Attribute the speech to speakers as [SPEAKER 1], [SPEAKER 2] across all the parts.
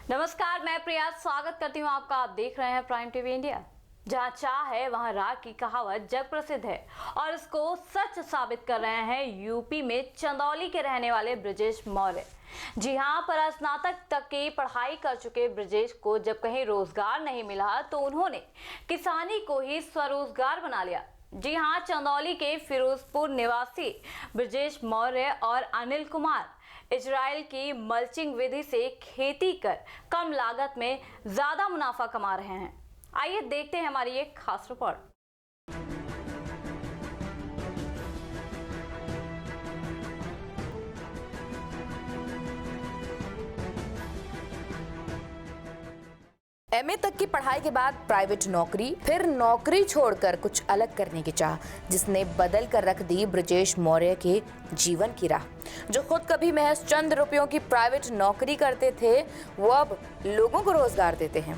[SPEAKER 1] नमस्कार, मैं प्रिया स्वागत करती हूँ आपका। आप देख रहे हैं प्राइम टीवी इंडिया। जहाँ चाह है वहाँ राह की कहावत जग प्रसिद्ध है और इसको सच साबित कर रहे हैं यूपी में चंदौली के रहने वाले ब्रजेश मौर्य। जी हाँ, पर स्नातक तक की पढ़ाई कर चुके ब्रजेश को जब कहीं रोजगार नहीं मिला तो उन्होंने किसानी को ही स्वरोजगार बना लिया। जी हाँ, चंदौली के फिरोजपुर निवासी ब्रजेश मौर्य और अनिल कुमार इजराइल की मल्चिंग विधि से खेती कर कम लागत में ज्यादा मुनाफा कमा रहे हैं। आइए देखते हैं हमारी एक खास रिपोर्ट।
[SPEAKER 2] एमए तक की पढ़ाई के बाद प्राइवेट नौकरी, फिर नौकरी छोड़कर कुछ अलग करने की चाह, जिसने बदल कर रख दी ब्रजेश मौर्य के जीवन की राह। जो खुद कभी महज चंद रुपयों की प्राइवेट नौकरी करते थे, वो अब लोगों को रोजगार देते हैं।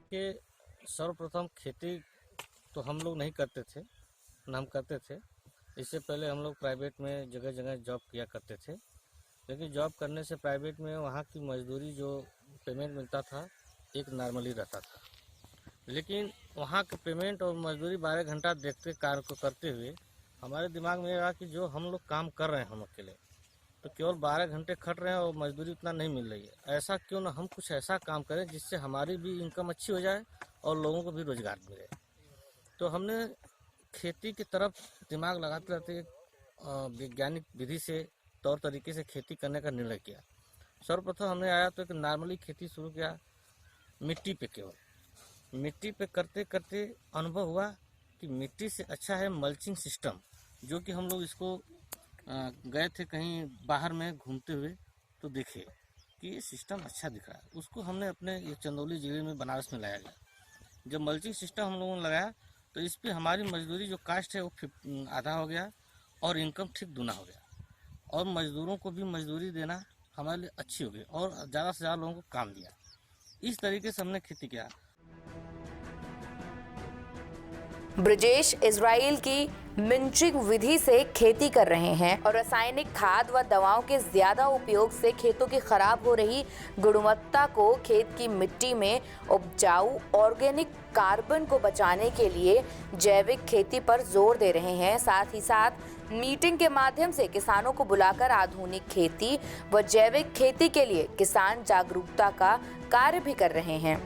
[SPEAKER 3] कि सर्वप्रथम खेती तो हम लोग नहीं करते थे, न हम करते थे। इससे पहले हम लोग प्राइवेट में जगह जगह जॉब किया करते थे, लेकिन जॉब करने से प्राइवेट में वहाँ की मजदूरी जो पेमेंट मिलता था एक नॉर्मली रहता था, लेकिन वहाँ के पेमेंट और मजदूरी 12 घंटा देखते कार्य को करते हुए हमारे दिमाग में रहा कि जो हम लोग काम कर रहे हैं हम अकेले, तो केवल 12 घंटे खट रहे हैं और मजदूरी उतना नहीं मिल रही है। ऐसा क्यों ना हम कुछ ऐसा काम करें जिससे हमारी भी इनकम अच्छी हो जाए और लोगों को भी रोजगार मिले। तो हमने खेती की तरफ दिमाग लगाते रहते वैज्ञानिक विधि से तौर तरीके से खेती करने का निर्णय किया। सर्वप्रथम हमने आया तो एक नॉर्मली खेती शुरू किया मिट्टी पे। केवल मिट्टी पे करते करते अनुभव हुआ कि मिट्टी से अच्छा है मल्चिंग सिस्टम, जो कि हम लोग इसको गए थे कहीं बाहर में घूमते हुए तो देखे कि ये सिस्टम अच्छा दिख रहा है। उसको हमने अपने ये चंदौली जिले में बनारस में लाया गया। जब मल्चिंग सिस्टम हम लोगों ने लगाया तो इस पर हमारी मजदूरी जो कास्ट है वो आधा हो गया और इनकम ठीक दूना हो गया, और मजदूरों को भी मजदूरी देना हमारे लिए अच्छी हो गई और ज़्यादा से ज़्यादा लोगों को काम दिया। इस तरीके से हमने खेती किया।
[SPEAKER 2] ब्रजेश इजराइल की मल्चिंग विधि से खेती कर रहे हैं और रासायनिक खाद व दवाओं के ज्यादा उपयोग से खेतों की खराब हो रही गुणवत्ता को खेत की मिट्टी में उपजाऊ ऑर्गेनिक कार्बन को बचाने के लिए जैविक खेती पर जोर दे रहे हैं। साथ ही साथ मीटिंग के माध्यम से किसानों को बुलाकर आधुनिक खेती व जैविक खेती के लिए किसान जागरूकता का कार्य भी कर रहे हैं।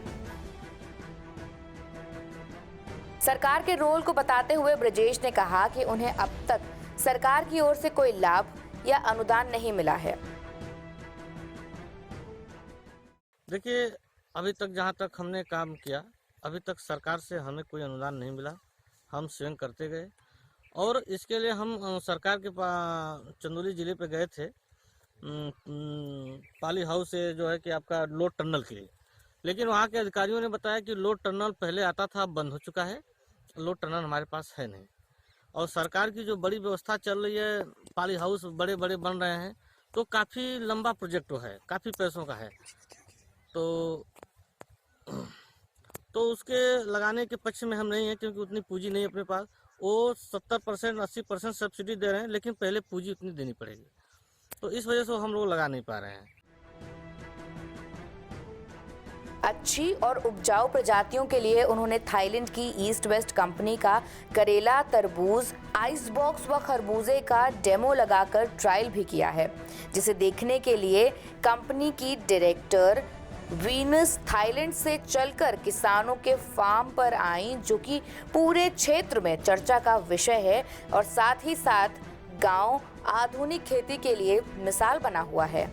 [SPEAKER 2] सरकार के रोल को बताते हुए ब्रजेश ने कहा कि उन्हें अब तक सरकार की ओर से कोई लाभ या अनुदान नहीं मिला है।
[SPEAKER 3] देखिए, अभी तक जहाँ तक हमने काम किया, अभी तक सरकार से हमें कोई अनुदान नहीं मिला। हम स्वयं करते गए और इसके लिए हम सरकार के चंदौली जिले पे गए थे पाली हाउस से, जो है कि आपका लोड टनल के लिए। लेकिन वहाँ के अधिकारियों ने बताया कि लोड टनल पहले आता था, अब बंद हो चुका है, लोड टनल हमारे पास है नहीं। और सरकार की जो बड़ी व्यवस्था चल रही है, पाली हाउस बड़े बड़े बन रहे हैं, तो काफ़ी लंबा प्रोजेक्ट है, काफ़ी पैसों का है, तो उसके लगाने के पक्ष में हम नहीं हैं, क्योंकि उतनी पूंजी नहीं है अपने पास। वो 70% 80% सब्सिडी दे रहे हैं, लेकिन पहले पूंजी उतनी देनी पड़ेगी, तो इस वजह से हम लोग लगा नहीं पा रहे हैं।
[SPEAKER 2] अच्छी और उपजाऊ प्रजातियों के लिए उन्होंने थाईलैंड की ईस्ट वेस्ट कंपनी का करेला, तरबूज, आइस बॉक्स व खरबूजे का डेमो लगाकर ट्रायल भी किया है, जिसे देखने के लिए कंपनी की डायरेक्टर वीनस थाईलैंड से चलकर किसानों के फार्म पर आई, जो कि पूरे क्षेत्र में चर्चा का विषय है और साथ ही साथ गांव आधुनिक खेती के लिए मिसाल बना हुआ है।